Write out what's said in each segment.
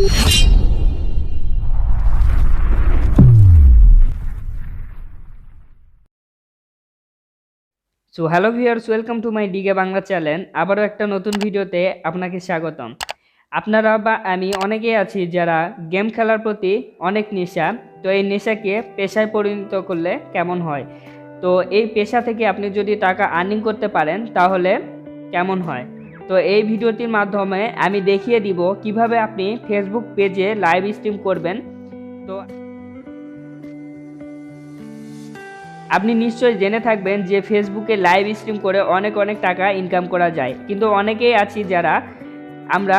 So hello viewers, welcome to my ডিগে Bangla channel. আবারও একটা নতুন ভিডিওতে আপনাকে স্বাগতম। আপনারা বা আমি অনেকেই আছি যারা গেম খেলার প্রতি অনেক নেশা। তো এই নেশাকে পেশায় পরিণত করলে কেমন হয়, তো এই পেশা থেকে আপনি যদি টাকা আর্নিং করতে পারেন তাহলে কেমন হয়। তো এই ভিডিওটির মাধ্যমে আমি দেখিয়ে দিব কিভাবে আপনি ফেসবুক পেজে লাইভ স্ট্রিম করবেন। তো আপনি নিশ্চয়ই জেনে থাকবেন যে ফেসবুকে লাইভ স্ট্রিম করে অনেক টাকা ইনকাম করা যায়, কিন্তু অনেকেই আছি যারা আমরা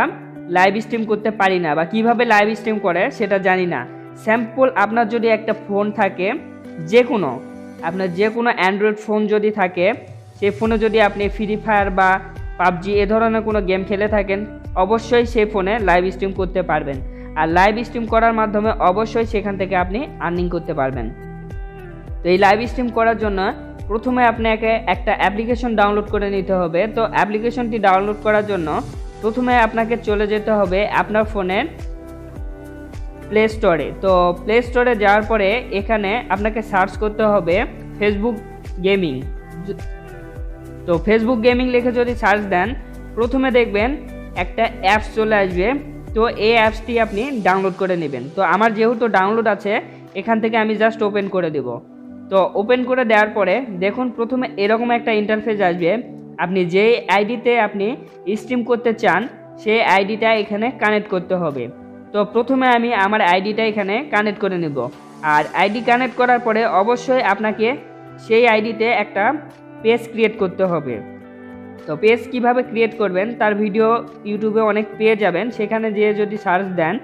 লাইভ স্ট্রিম করতে পারি না বা কিভাবে লাইভ স্ট্রিম করে সেটা জানি না। স্যাম্পল আপনার যদি একটা ফোন থাকে, আপনার যে কোনো অ্যান্ড্রয়েড ফোন যদি থাকে, সেই ফোনে যদি আপনি ফ্রি ফায়ার বা পাবজি এ ধরনের কোনো গেম খেলে থাকেন, অবশ্যই সেই ফোনে লাইভ স্ট্রিম করতে পারবেন। আর লাইভ স্ট্রিম করার মাধ্যমে অবশ্যই সেখান থেকে আপনি আর্নিং করতে পারবেন। তো এই লাইভ স্ট্রিম করার জন্য প্রথমে আপনাকে একটা অ্যাপ্লিকেশন ডাউনলোড করে নিতে হবে। তো অ্যাপ্লিকেশনটি ডাউনলোড করার জন্য প্রথমে আপনাকে চলে যেতে হবে আপনার ফোনের প্লে স্টোরে। তো প্লে স্টোরে যাওয়ার পরে এখানে আপনাকে সার্চ করতে হবে ফেসবুক গেমিং। তো ফেসবুক গেমিং লিখে যদি সার্চ দেন, প্রথমে দেখবেন একটা অ্যাপস চলে আসবে। তো এই অ্যাপসটি আপনি ডাউনলোড করে নেবেন। তো আমার যেহেতু ডাউনলোড আছে, এখান থেকে আমি জাস্ট ওপেন করে দেব। তো ওপেন করে দেওয়ার পরে দেখুন প্রথমে এরকম একটা ইন্টারফেস আসবে। আপনি যেই আইডিতে আপনি স্ট্রিম করতে চান সেই আইডিটা এখানে কানেক্ট করতে হবে। তো প্রথমে আমি আমার আইডিটা এখানে কানেক্ট করে নেব। আর আইডি কানেক্ট করার পরে অবশ্যই আপনাকে সেই আইডিতে একটা পেজ ক্রিয়েট করতে হবে। তো পেজ কিভাবে ক্রিয়েট করবেন তার ভিডিও ইউটিউবে অনেক পেয়ে যাবেন। সেখানে যেয়ে যদি সার্চ দেন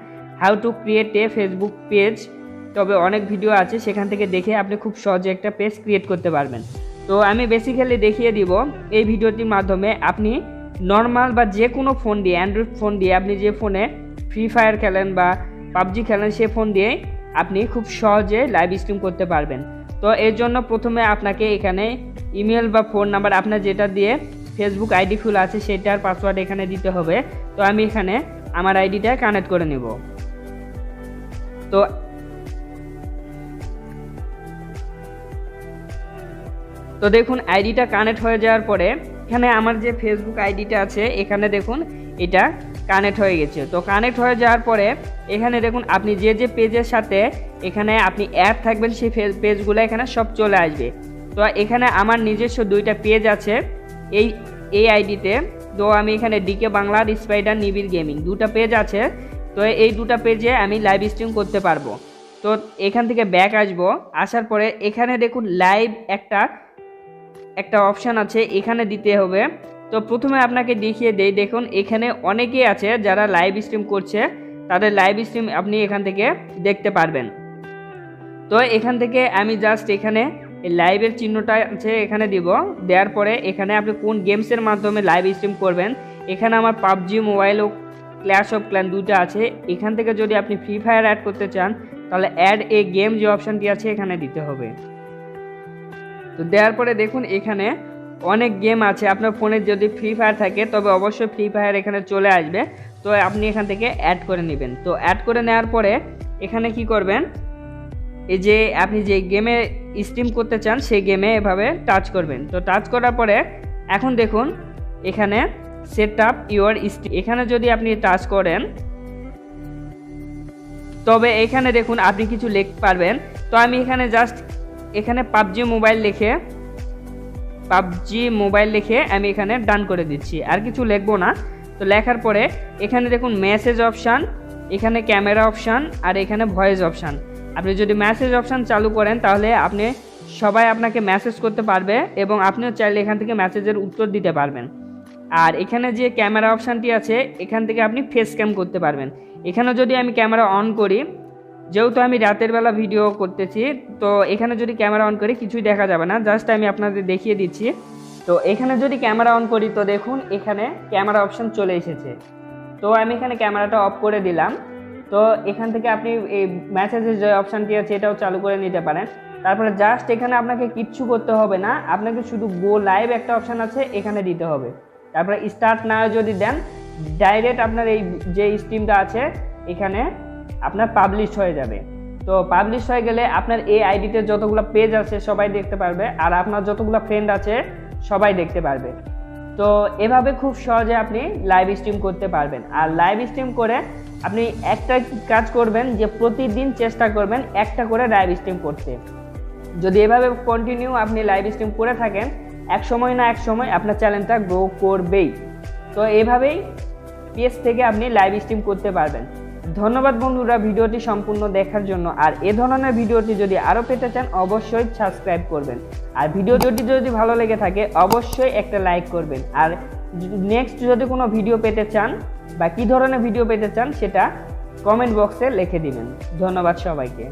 how to create a Facebook page, তবে অনেক ভিডিও আছে, সেখান থেকে দেখে আপনি খুব সহজে একটা পেজ ক্রিয়েট করতে পারবেন। তো আমি বেসিক্যালি দেখিয়ে দিব এই ভিডিওটির মাধ্যমে আপনি নর্মাল বা যে কোনো ফোন দিয়ে, অ্যান্ড্রয়েড ফোন দিয়ে, আপনি যে ফোনে ফ্রি ফায়ার খেলেন বা পাবজি খেলেন সে ফোন দিয়ে আপনি খুব সহজে লাইভ স্ট্রিম করতে পারবেন। তো এর জন্য প্রথমে আপনাকে এখানে ইমেল বা ফোন নাম্বার আপনার যেটা দিয়ে ফেসবুক আইডি খোলা আছে সেটার পাসওয়ার্ড এখানে দিতে হবে। তো আমি এখানে আমার আইডিটা কানেক্ট করে নেব। তো দেখুন আইডিটা কানেক্ট হয়ে যাওয়ার পরে এখানে আমার যে ফেসবুক আইডিটা আছে এখানে দেখুন এটা কানেক্ট হয়ে গেছে। তো কানেক্ট হয়ে যাওয়ার পরে এখানে দেখুন আপনি যে পেজের সাথে এখানে আপনি অ্যাড থাকবেন সেই পেজগুলো এখানে সব চলে আসবে। তো এখানে আমার নিজস্ব দুইটা পেজ আছে এই আইডিতে। তো আমি এখানে ডিকে বাংলার স্পাইডার নিবিড় গেমিং দুটো পেজ আছে। তো এই দুটো পেজে আমি লাইভ স্ট্রিম করতে পারবো। তো এখান থেকে ব্যাক আসবো, আসার পরে এখানে দেখুন লাইভ একটা অপশান আছে, এখানে দিতে হবে। তো প্রথমে আপনাকে দেখিয়ে দেই, দেখুন এখানে অনেকেই আছে যারা লাইভ স্ট্রিম করছে, তাদের লাইভ স্ট্রিম আপনি এখান থেকে দেখতে পারবেন। তো এখান থেকে আমি জাস্ট এখানে লাইভের চিহ্নটা আছে এখানে দিব। দেওয়ার পরে এখানে আপনি কোন গেমসের মাধ্যমে লাইভ স্ট্রিম করবেন, এখানে আমার পাবজি মোবাইল ও ক্ল্যাশ অফ ক্ল্যান দুটো আছে। এখান থেকে যদি আপনি ফ্রি ফায়ার অ্যাড করতে চান তাহলে অ্যাড এ গেম যে অপশানটি আছে এখানে দিতে হবে। তো দেওয়ার পরে দেখুন এখানে অনেক গেম আছে। আপনার ফোনে যদি ফ্রি ফায়ার থাকে তবে অবশ্যই ফ্রি ফায়ার এখানে চলে আসবে। তো আপনি এখান থেকে অ্যাড করে নেবেন। তো অ্যাড করে নেওয়ার পরে এখানে কি করবেন, এই যে আপনি যে গেমে স্ট্রিম করতে চান সেই গেমে এভাবে টাচ করবেন। তো টাচ করার পরে এখন দেখুন এখানে সেট আপ ইউর স্ট্রিম, এখানে যদি আপনি টাচ করেন তবে এখানে দেখুন আপনি কিছু লিখতে পারবেন। তো আমি এখানে জাস্ট এখানে পাবজি মোবাইল লিখে আমি এখানে ডান করে দিচ্ছি, আর কিছু লিখবো না। তো লেখার পরে এখানে দেখুন মেসেজ অপশান, এখানে ক্যামেরা অপশান, আর এখানে ভয়েস অপশান। আপনি যদি মেসেজ অপশান চালু করেন তাহলে সবাই আপনাকে মেসেজ করতে পারবে এবং আপনিও চাইলে এখান থেকে মেসেজের উত্তর দিতে পারবেন। আর এখানে যে ক্যামেরা অপশানটি আছে এখান থেকে আপনি ফেস ক্যাম করতে পারবেন। এখানে যদি আমি ক্যামেরা অন করি, যেহেতু আমি রাতের বেলা ভিডিও করতেছি, তো এখানে যদি ক্যামেরা অন করি কিছুই দেখা যাবে না, জাস্ট আমি আপনাদের দেখিয়ে দিচ্ছি। তো এখানে যদি ক্যামেরা অন করি তো দেখুন এখানে ক্যামেরা অপশান চলে এসেছে। তো আমি এখানে ক্যামেরাটা অফ করে দিলাম। তো এখান থেকে আপনি এই মেসেজের যে অপশানটি আছে এটাও চালু করে নিতে পারেন। তারপরে জাস্ট এখানে আপনাকে কিচ্ছু করতে হবে না, আপনাকে শুধু গো লাইভ একটা অপশান আছে এখানে দিতে হবে। তারপরে স্টার্ট নাও যদি দেন ডাইরেক্ট আপনার এই যে স্ট্রিমটা আছে এখানে আপনার পাবলিশ হয়ে যাবে। তো পাবলিশ হয়ে গেলে আপনার এই আইডিতে যতগুলো পেজ আছে সবাই দেখতে পারবে, আর আপনার যতগুলো ফ্রেন্ড আছে সবাই দেখতে পারবে। তো এভাবে খুব সহজে আপনি লাইভ স্ট্রিম করতে পারবেন। আর লাইভ স্ট্রিম করে আপনি একটা কাজ করবেন যে প্রতিদিন চেষ্টা করবেন একটা করে লাইভ স্ট্রিম করতে। যদি এভাবে কন্টিনিউ আপনি লাইভ স্ট্রিম করে থাকেন, এক সময় না এক সময় আপনার চ্যানেলটা গ্রো করবেই। তো এভাবেই পেজ থেকে আপনি লাইভ স্ট্রিম করতে পারবেন। ধন্যবাদ বন্ধুরা ভিডিওটি সম্পূর্ণ দেখার জন্য। আর এ ধরনের ভিডিওটি যদি আরও পেতে চান অবশ্যই সাবস্ক্রাইব করবেন। আর ভিডিওটি যদি ভালো লেগে থাকে অবশ্যই একটা লাইক করবেন। আর নেক্সট যদি কোনো ভিডিও পেতে চান বা কী ধরনের ভিডিও পেতে চান সেটা কমেন্ট বক্সে লিখে দিবেন। ধন্যবাদ সবাইকে।